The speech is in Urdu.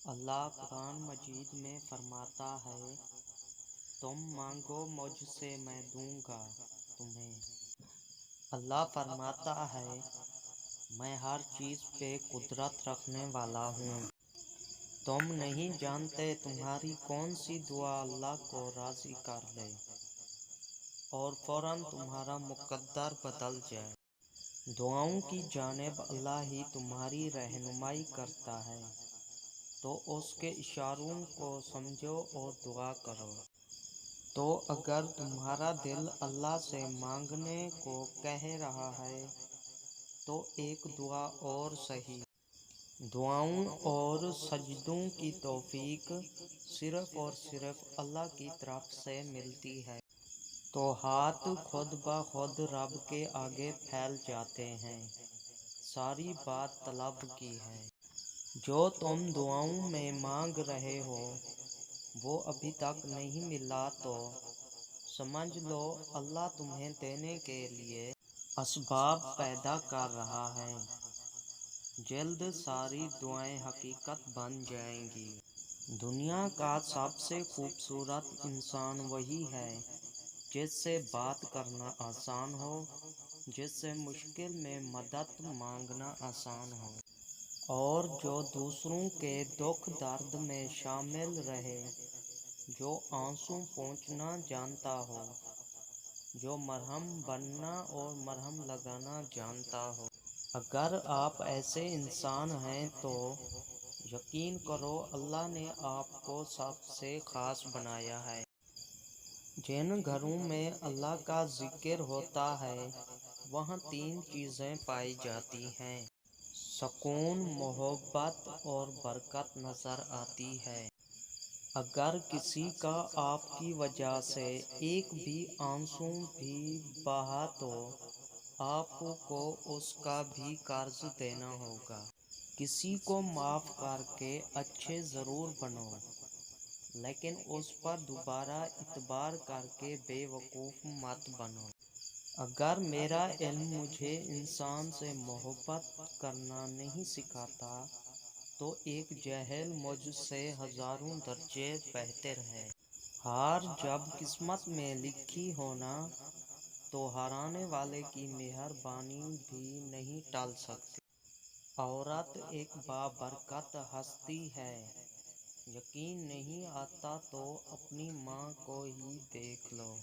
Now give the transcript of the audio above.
اللہ قرآن مجید میں فرماتا ہے، تم مانگو مجھ سے میں دوں گا تمہیں۔ اللہ فرماتا ہے، میں ہر چیز پہ قدرت رکھنے والا ہوں۔ تم نہیں جانتے تمہاری کون سی دعا اللہ کو راضی کر لے اور فوراً تمہارا مقدر بدل جائے۔ دعاؤں کی جانب اللہ ہی تمہاری رہنمائی کرتا ہے، تو اس کے اشاروں کو سمجھو اور دعا کرو۔ تو اگر تمہارا دل اللہ سے مانگنے کو کہہ رہا ہے تو ایک دعا اور سہی۔ دعاؤں اور سجدوں کی توفیق صرف اور صرف اللہ کی طرف سے ملتی ہے، تو ہاتھ خود بخود رب کے آگے پھیل جاتے ہیں۔ ساری بات طلب کی ہے۔ جو تم دعاؤں میں مانگ رہے ہو وہ ابھی تک نہیں ملا تو سمجھ لو اللہ تمہیں دینے کے لیے اسباب پیدا کر رہا ہے۔ جلد ساری دعائیں حقیقت بن جائیں گی۔ دنیا کا سب سے خوبصورت انسان وہی ہے جس سے بات کرنا آسان ہو، جس سے مشکل میں مدد مانگنا آسان ہو، اور جو دوسروں کے دکھ درد میں شامل رہے، جو آنسو پوچھنا جانتا ہو، جو مرہم بننا اور مرہم لگانا جانتا ہو۔ اگر آپ ایسے انسان ہیں تو یقین کرو اللہ نے آپ کو سب سے خاص بنایا ہے۔ جن گھروں میں اللہ کا ذکر ہوتا ہے وہاں تین چیزیں پائی جاتی ہیں: سکون، محبت اور برکت نظر آتی ہے۔ اگر کسی کا آپ کی وجہ سے ایک بھی آنسو بھی بہا تو آپ کو اس کا بھی قرض دینا ہوگا۔ کسی کو معاف کر کے اچھے ضرور بنو، لیکن اس پر دوبارہ اعتبار کر کے بے وقوف مت بنو۔ اگر میرا علم مجھے انسان سے محبت کرنا نہیں سکھاتا تو ایک جاہل مجھ سے ہزاروں درجے بہتر ہے۔ ہار جب قسمت میں لکھی ہو نا تو ہرانے والے کی مہربانی بھی نہیں ٹل سکتی۔ عورت ایک بابرکت ہستی ہے۔ یقین نہیں آتا تو اپنی ماں کو ہی دیکھ لو۔